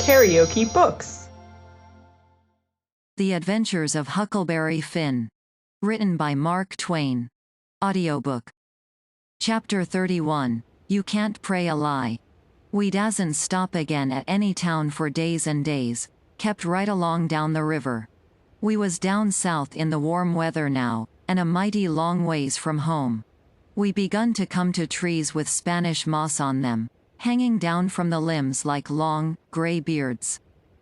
KaraokeBooks. The Adventures of Huckleberry Finn. Written by Mark Twain. Audiobook. Chapter 31. You Can't Pray a Lie. We dasn't stop again at any town for days and days, kept right along down the river. We was down south in the warm weather now, and a mighty long ways from home. We begun to come to trees with Spanish moss on them, hanging down from the limbs like long, gray beards.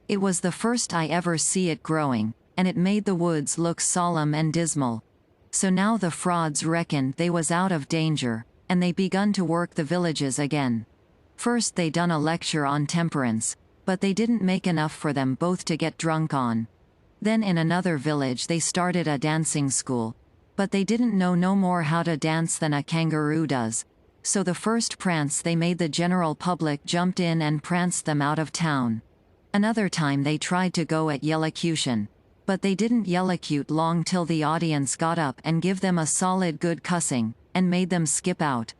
It was the first I ever see it growing, and it made the woods look solemn and dismal. So now the frauds reckoned they was out of danger, and they begun to work the villages again. First they done a lecture on temperance, but they didn't make enough for them both to get drunk on. Then in another village they started a dancing school, but they didn't know no more how to dance than a kangaroo does. So the first prance they made the general public jumped in and pranced them out of town. Another time they tried to go at yellocution, but they didn't yellocute long till the audience got up and give them a solid good cussing, and made them skip out.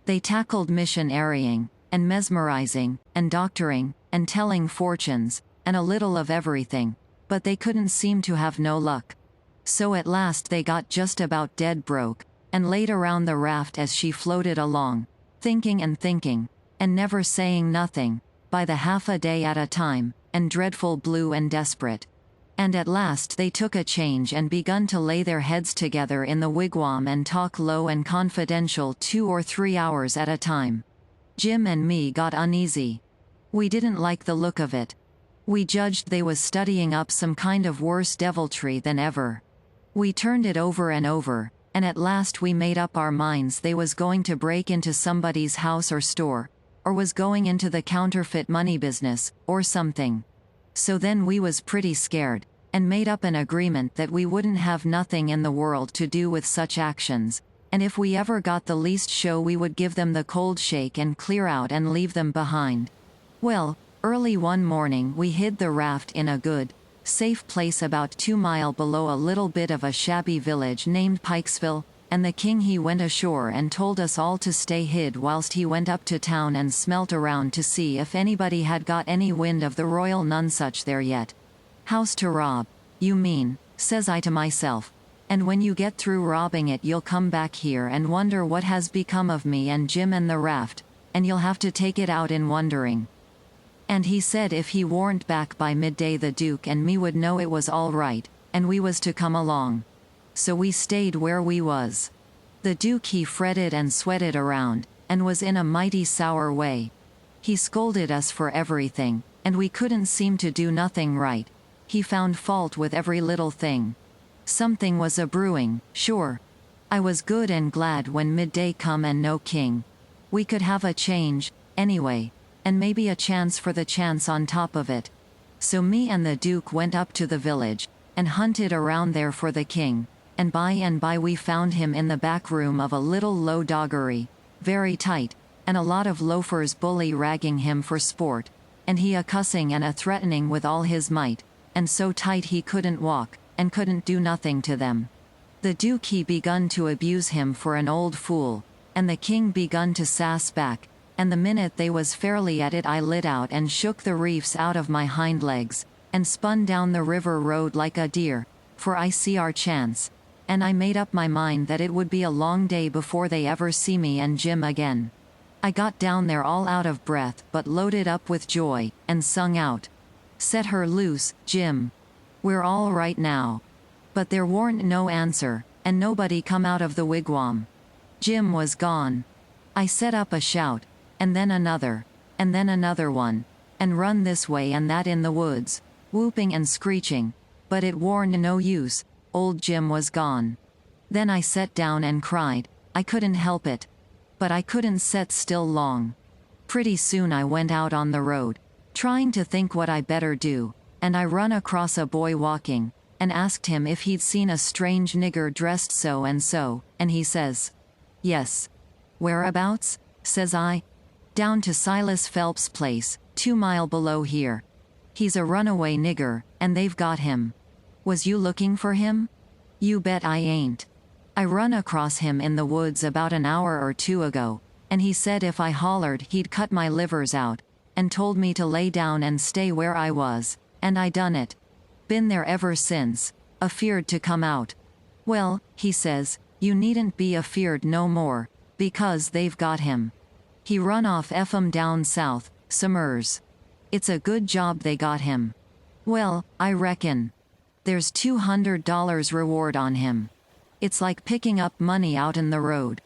They tackled missionarying, and mesmerizing, and doctoring, and telling fortunes, and a little of everything, but they couldn't seem to have no luck. So at last they got just about dead broke, and laid around the raft as she floated along, thinking, and never saying nothing, by the half a day at a time, and dreadful blue and desperate. And at last they took a change and begun to lay their heads together in the wigwam and talk low and confidential 2 or 3 hours at a time. Jim and me got uneasy. We didn't like the look of it. We judged they was studying up some kind of worse deviltry than ever. We turned it over and over, and at last we made up our minds they was going to break into somebody's house or store, or was going into the counterfeit money business, or something. So then we was pretty scared, and made up an agreement that we wouldn't have nothing in the world to do with such actions, and if we ever got the least show we would give them the cold shake and clear out and leave them behind. Well, early one morning we hid the raft in a good, safe place about 2 miles below a little bit of a shabby village named Pikesville, and the king he went ashore and told us all to stay hid whilst he went up to town and smelt around to see if anybody had got any wind of the royal Nonsuch there yet. House to rob, you mean, says I to myself, and when you get through robbing it you'll come back here and wonder what has become of me and Jim and the raft, and you'll have to take it out in wondering. And he said if he warn't back by midday the Duke and me would know it was all right, and we was to come along. So we stayed where we was. The Duke he fretted and sweated around, and was in a mighty sour way. He scolded us for everything, and we couldn't seem to do nothing right. He found fault with every little thing. Something was a brewing, sure. I was good and glad when midday come and no king. We could have a change, anyway, and maybe a chance for the chance on top of it. So me and the Duke went up to the village, and hunted around there for the king. And by we found him in the back room of a little low doggery, very tight, and a lot of loafers bully ragging him for sport, and he a cussing and a threatening with all his might, and so tight he couldn't walk, and couldn't do nothing to them. The Duke he begun to abuse him for an old fool, and the king begun to sass back, and the minute they was fairly at it I lit out and shook the reefs out of my hind legs, and spun down the river road like a deer, for I see our chance. And I made up my mind that it would be a long day before they ever see me and Jim again. I got down there all out of breath but loaded up with joy, and sung out, "Set her loose, Jim. We're all right now." But there warn't no answer, and nobody come out of the wigwam. Jim was gone. I set up a shout, and then another one, and run this way and that in the woods, whooping and screeching, but it warn't no use. Old Jim was gone. Then I sat down and cried. I couldn't help it. But I couldn't set still long. Pretty soon I went out on the road, trying to think what I better do, and I run across a boy walking, and asked him if he'd seen a strange nigger dressed so, and he says, "Yes." "Whereabouts?" says I. "Down to Silas Phelps' place, 2 miles below here. He's a runaway nigger, and they've got him." "Was you looking for him?" "You bet I ain't. I run across him in the woods about an hour or 2 ago, and he said if I hollered he'd cut my livers out, and told me to lay down and stay where I was, and I done it. Been there ever since, afeard to come out. Well, he says, you needn't be afeard no more, because they've got him. He run off Ephraim down south, summers. It's a good job they got him. Well, I reckon. There's $200 reward on him. It's like picking up money out in the road.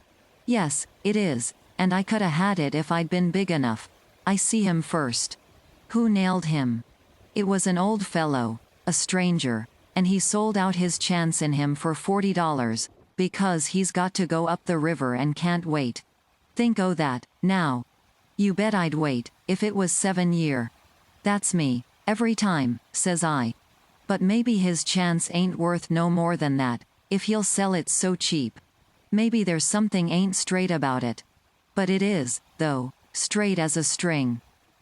Yes, it is, and I coulda had it if I'd been big enough. I see him first. Who nailed him? It was an old fellow, a stranger, and he sold out his chance in him for $40, because he's got to go up the river and can't wait. Think o' that, now. You bet I'd wait, if it was 7 year. That's me, every time, says I. But maybe his chance ain't worth no more than that, if he'll sell it so cheap. Maybe there's something ain't straight about it. But it is, though, straight as a string.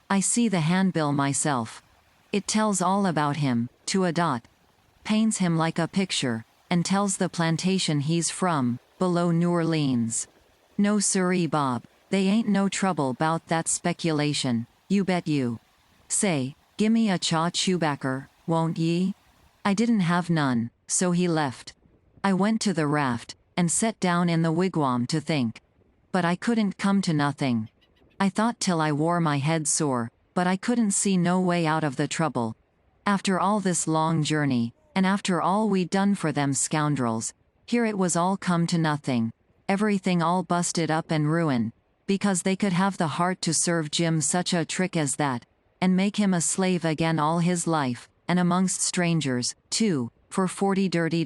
I see the handbill myself. It tells all about him, to a dot. Paints him like a picture, and tells the plantation he's from, below New Orleans. No siree, Bob, they ain't no trouble 'bout that speculation, you bet you. Say, gimme a chaw chewbacker, won't ye? I didn't have none, so he left. I went to the raft, and set down in the wigwam to think. But I couldn't come to nothing. I thought till I wore my head sore, but I couldn't see no way out of the trouble. After all this long journey, and after all we'd done for them scoundrels, here it was all come to nothing, everything all busted up and ruined, because they could have the heart to serve Jim such a trick as that, and make him a slave again all his life, and amongst strangers, too, for $40 dirty.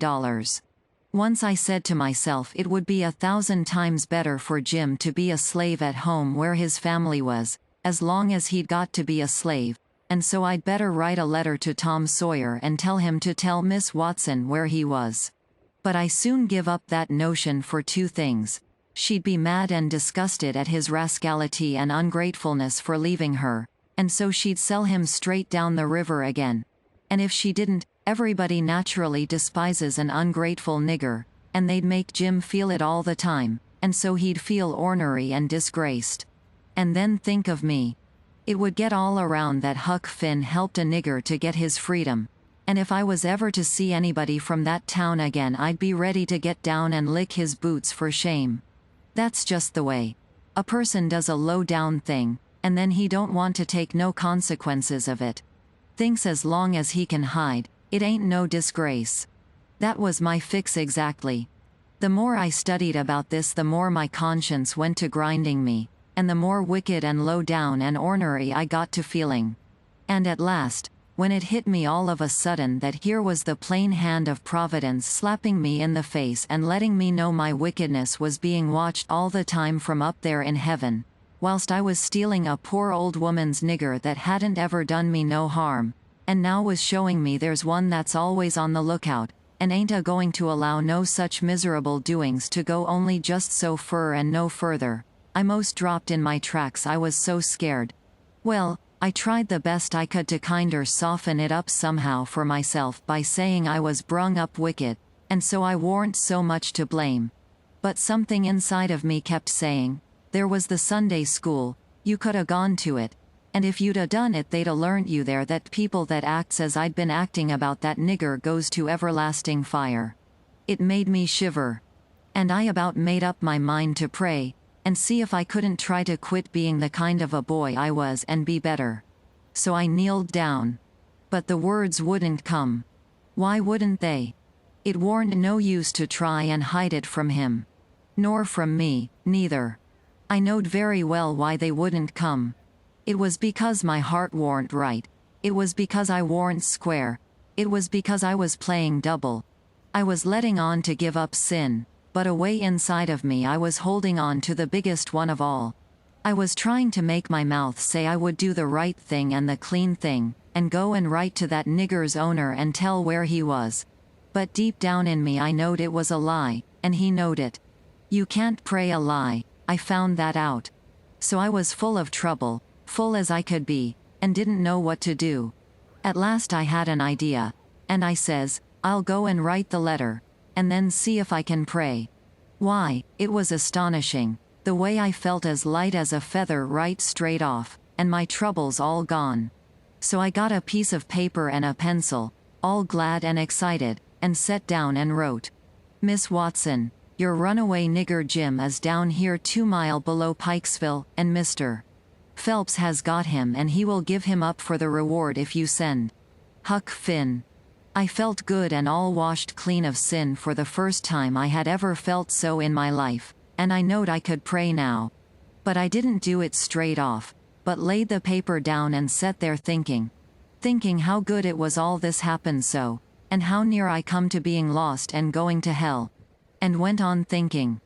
Once I said to myself it would be 1,000 times better for Jim to be a slave at home where his family was, as long as he'd got to be a slave, and so I'd better write a letter to Tom Sawyer and tell him to tell Miss Watson where he was. But I soon give up that notion for 2 things. She'd be mad and disgusted at his rascality and ungratefulness for leaving her, and so she'd sell him straight down the river again. And if she didn't, everybody naturally despises an ungrateful nigger, and they'd make Jim feel it all the time, and so he'd feel ornery and disgraced. And then think of me. It would get all around that Huck Finn helped a nigger to get his freedom, and if I was ever to see anybody from that town again I'd be ready to get down and lick his boots for shame. That's just the way. A person does a low-down thing, and then he don't want to take no consequences of it. Thinks as long as he can hide, it ain't no disgrace. That was my fix exactly. The more I studied about this the more my conscience went to grinding me, and the more wicked and low down and ornery I got to feeling. And at last, when it hit me all of a sudden that here was the plain hand of Providence slapping me in the face and letting me know my wickedness was being watched all the time from up there in heaven, whilst I was stealing a poor old woman's nigger that hadn't ever done me no harm, and now was showing me there's one that's always on the lookout, and ain't a going to allow no such miserable doings to go only just so fur and no further, I most dropped in my tracks. I was so scared. Well, I tried the best I could to kinder soften it up somehow for myself by saying I was brung up wicked, and so I warn't so much to blame. But something inside of me kept saying, there was the Sunday school, you could a gone to it, and if you'd a done it they'd a learnt you there that people that acts as I'd been acting about that nigger goes to everlasting fire. It made me shiver. And I about made up my mind to pray, and see if I couldn't try to quit being the kind of a boy I was and be better. So I kneeled down. But the words wouldn't come. Why wouldn't they? It warn't no use to try and hide it from him. Nor from me, neither. I knowed very well why they wouldn't come. It was because my heart warn't right. It was because I warn't square. It was because I was playing double. I was letting on to give up sin, but away inside of me I was holding on to the biggest one of all. I was trying to make my mouth say I would do the right thing and the clean thing, and go and write to that nigger's owner and tell where he was. But deep down in me I knowed it was a lie, and he knowed it. You can't pray a lie, I found that out. So I was full of trouble, full as I could be, and didn't know what to do. At last I had an idea, and I says, I'll go and write the letter, and then see if I can pray. Why, it was astonishing, the way I felt as light as a feather right straight off, and my troubles all gone. So I got a piece of paper and a pencil, all glad and excited, and sat down and wrote. Miss Watson, your runaway nigger Jim is down here 2 miles below Pikesville, and Mr. Phelps has got him and he will give him up for the reward if you send. Huck Finn. I felt good and all washed clean of sin for the first time I had ever felt so in my life, and I knowed I could pray now. But I didn't do it straight off, but laid the paper down and sat there thinking how good it was all this happened so, and how near I come to being lost and going to hell. And went on thinking.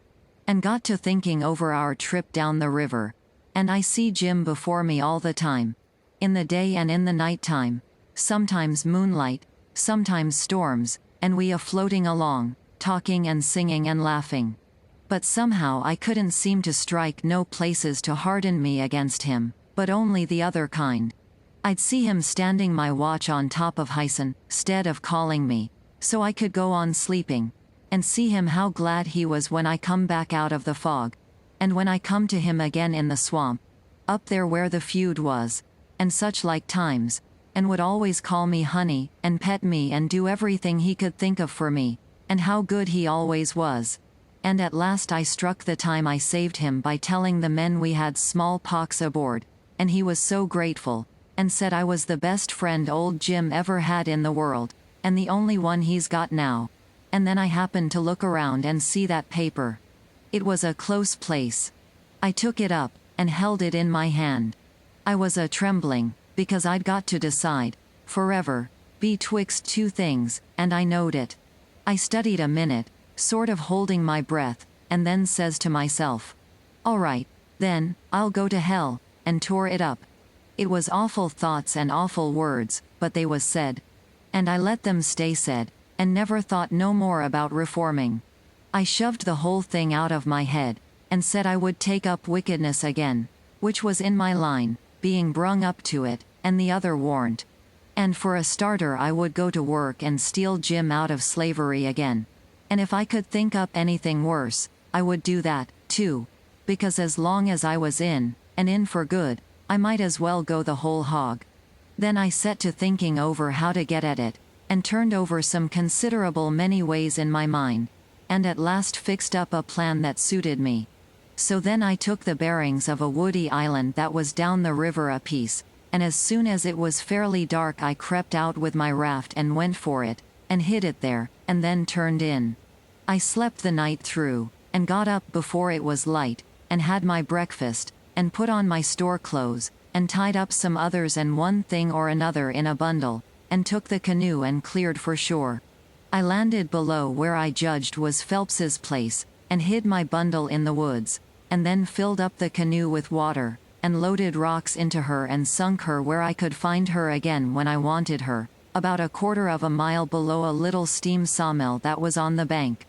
And got to thinking over our trip down the river. And I see Jim before me all the time. In the day and in the night time. Sometimes moonlight, sometimes storms, and we a-floating along, talking and singing and laughing. But somehow I couldn't seem to strike no places to harden me against him, but only the other kind. I'd see him standing my watch on top of Hyson, 'stead of calling me, so I could go on sleeping. And see him how glad he was when I come back out of the fog. And when I come to him again in the swamp, up there where the feud was, and such like times, and would always call me honey, and pet me and do everything he could think of for me, and how good he always was. And at last I struck the time I saved him by telling the men we had smallpox aboard, and he was so grateful, and said I was the best friend old Jim ever had in the world, and the only one he's got now. And then I happened to look around and see that paper. It was a close place. I took it up, and held it in my hand. I was a-trembling, because I'd got to decide, forever, betwixt two things, and I knowed it. I studied a minute, sort of holding my breath, and then says to myself, all right, then, I'll go to hell, and tore it up. It was awful thoughts and awful words, but they was said. And I let them stay said, and never thought no more about reforming. I shoved the whole thing out of my head, and said I would take up wickedness again, which was in my line, being brung up to it, and the other warn't. And for a starter I would go to work and steal Jim out of slavery again. And if I could think up anything worse, I would do that, too. Because as long as I was in, and in for good, I might as well go the whole hog. Then I set to thinking over how to get at it, and turned over some considerable many ways in my mind, and at last fixed up a plan that suited me. So then I took the bearings of a woody island that was down the river a piece, and as soon as it was fairly dark I crept out with my raft and went for it, and hid it there, and then turned in. I slept the night through, and got up before it was light, and had my breakfast, and put on my store clothes, and tied up some others and one thing or another in a bundle, and took the canoe and cleared for shore. I landed below where I judged was Phelps's place, and hid my bundle in the woods, and then filled up the canoe with water, and loaded rocks into her and sunk her where I could find her again when I wanted her, about 1/4 of a mile below a little steam sawmill that was on the bank.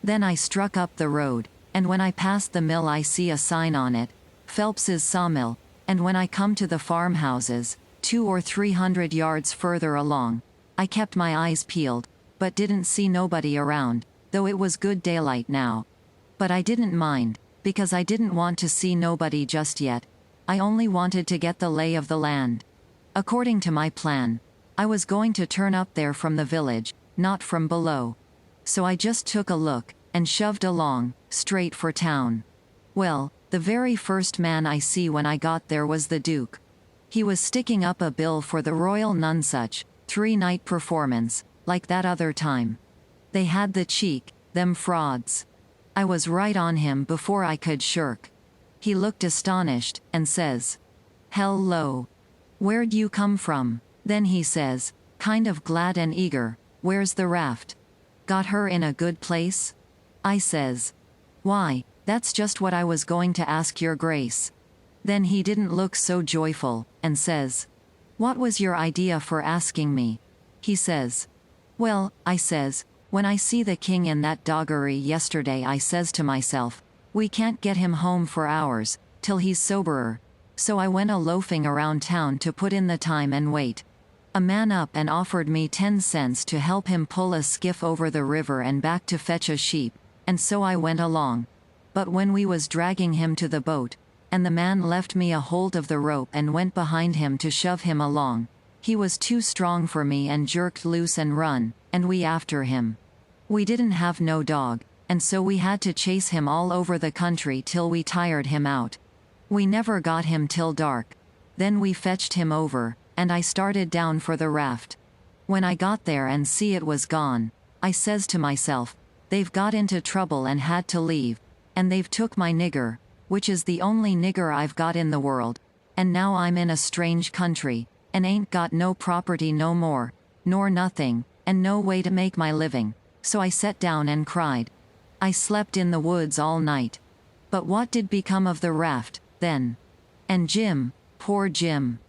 Then I struck up the road, and when I passed the mill I see a sign on it, Phelps's sawmill, and when I come to the farmhouses, 200 or 300 yards further along, I kept my eyes peeled, but didn't see nobody around, though it was good daylight now. But I didn't mind, because I didn't want to see nobody just yet. I only wanted to get the lay of the land. According to my plan, I was going to turn up there from the village, not from below. So I just took a look, and shoved along, straight for town. Well, the very first man I see when I got there was the Duke. He was sticking up a bill for the Royal Nonsuch, 3-night performance, like that other time. They had the cheek, them frauds. I was right on him before I could shirk. He looked astonished, and says, "Hello. Where'd you come from?" Then he says, kind of glad and eager, "Where's the raft? Got her in a good place?" I says, "Why, that's just what I was going to ask your grace." Then he didn't look so joyful, and says, "What was your idea for asking me?" He says, "Well," I says, "when I see the king in that doggery yesterday I says to myself, we can't get him home for hours, till he's soberer. So I went a-loafing around town to put in the time and wait. A man up and offered me 10 cents to help him pull a skiff over the river and back to fetch a sheep, and so I went along. But when we was dragging him to the boat, and the man left me a hold of the rope and went behind him to shove him along. He was too strong for me and jerked loose and run, and we after him. We didn't have no dog, and so we had to chase him all over the country till we tired him out. We never got him till dark. Then we fetched him over, and I started down for the raft. When I got there and see it was gone, I says to myself, they've got into trouble and had to leave, and they've took my nigger, which is the only nigger I've got in the world, and now I'm in a strange country, and ain't got no property no more, nor nothing, and no way to make my living, so I set down and cried. I slept in the woods all night. But what did become of the raft, then? And Jim, poor Jim.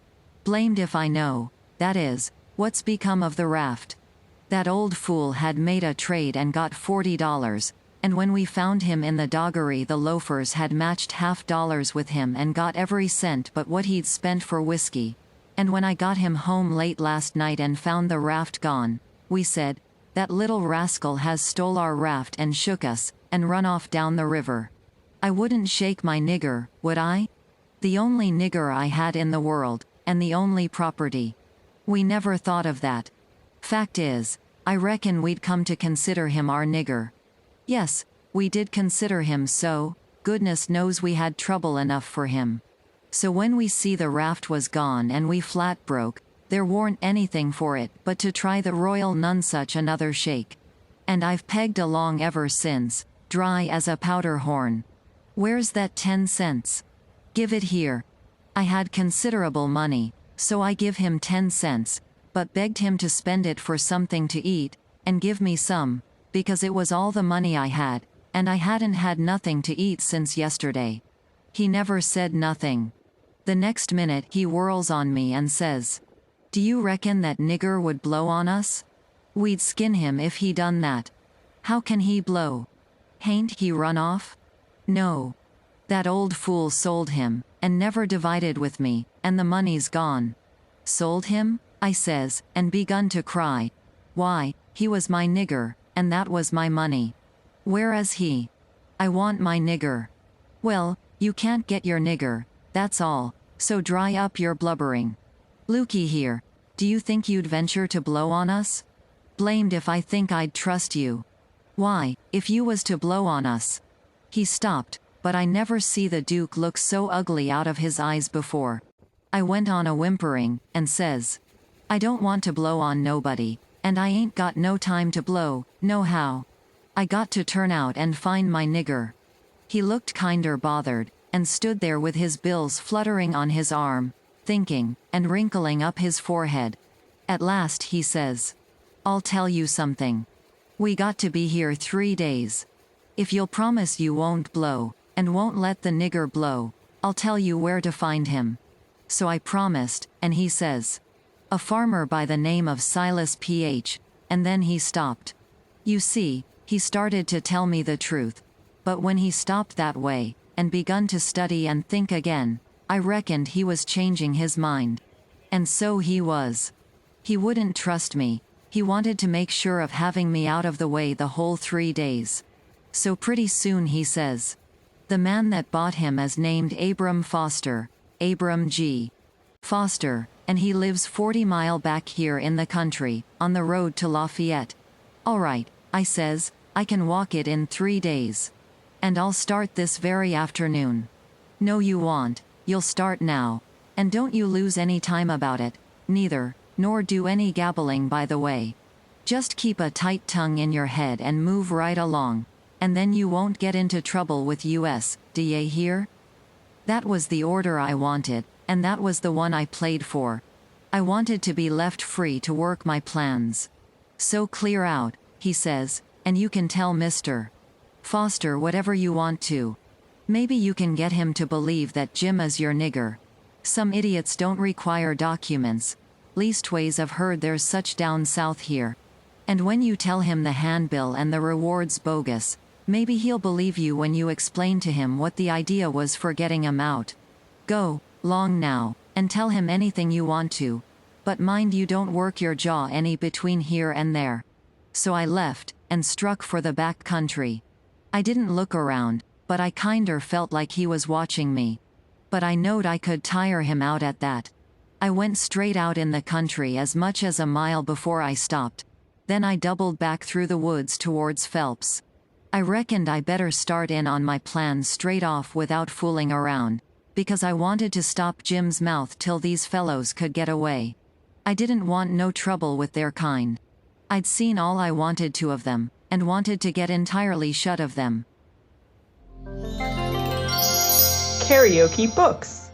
Blamed if I know, that is, what's become of the raft. That old fool had made a trade and got $40, and when we found him in the doggery the loafers had matched $50 with him and got every cent but what he'd spent for whiskey. And when I got him home late last night and found the raft gone, we said, that little rascal has stole our raft and shook us, and run off down the river. I wouldn't shake my nigger, would I? The only nigger I had in the world, and the only property. We never thought of that. Fact is, I reckon we'd come to consider him our nigger. Yes, we did consider him so, goodness knows we had trouble enough for him. So when we see the raft was gone and we flat broke, there warn't anything for it but to try the Royal Nonsuch another shake. And I've pegged along ever since, dry as a powder horn. Where's that 10 cents? Give it here. I had considerable money, so I give him 10 cents, but begged him to spend it for something to eat, and give me some, because it was all the money I had, and I hadn't had nothing to eat since yesterday. He never said nothing. The next minute he whirls on me and says, "Do you reckon that nigger would blow on us? We'd skin him if he done that." "How can he blow? Hain't he run off?" "No. That old fool sold him, and never divided with me, and the money's gone." "Sold him?" I says, and begun to cry. "Why, he was my nigger, and that was my money. Where is he? I want my nigger." "Well, you can't get your nigger, that's all, so dry up your blubbering. Lukey here, do you think you'd venture to blow on us?" "Blamed if I think I'd trust you." "Why, if you was to blow on us—" He stopped, but I never see the Duke look so ugly out of his eyes before. I went on a whimpering, and says, "I don't want to blow on nobody, and I ain't got no time to blow, nohow. I got to turn out and find my nigger." He looked kinder bothered, and stood there with his bills fluttering on his arm, thinking, and wrinkling up his forehead. At last he says, "I'll tell you something. We got to be here 3 days. If you'll promise you won't blow, and won't let the nigger blow, I'll tell you where to find him." So I promised, and he says, "A farmer by the name of Silas P.H., and then he stopped. You see, he started to tell me the truth. But when he stopped that way, and begun to study and think again, I reckoned he was changing his mind. And so he was. He wouldn't trust me. He wanted to make sure of having me out of the way the whole 3 days. So pretty soon he says, 'The man that bought him is named Abram Foster, Abram G. Foster, and he lives 40 mile back here in the country, on the road to Lafayette.' All right, I says, I can walk it in 3 days. And I'll start this very afternoon." "No you won't, you'll start now. And don't you lose any time about it, neither, nor do any gabbling by the way. Just keep a tight tongue in your head and move right along, and then you won't get into trouble with US, d'ye hear?" That was the order I wanted, and that was the one I played for. I wanted to be left free to work my plans. "So clear out," he says, "and you can tell Mr. Foster whatever you want to. Maybe you can get him to believe that Jim is your nigger. Some idiots don't require documents. Leastways I've heard there's such down south here. And when you tell him the handbill and the reward's bogus, maybe he'll believe you when you explain to him what the idea was for getting him out. Go, long now, and tell him anything you want to. But mind you don't work your jaw any between here and there." So I left, and struck for the back country. I didn't look around, but I kinder felt like he was watching me. But I knowed I could tire him out at that. I went straight out in the country as much as a mile before I stopped. Then I doubled back through the woods towards Phelps. I reckoned I better start in on my plan straight off without fooling around, because I wanted to stop Jim's mouth till these fellows could get away. I didn't want no trouble with their kind. I'd seen all I wanted to of them, and wanted to get entirely shut of them. KaraokeBooks.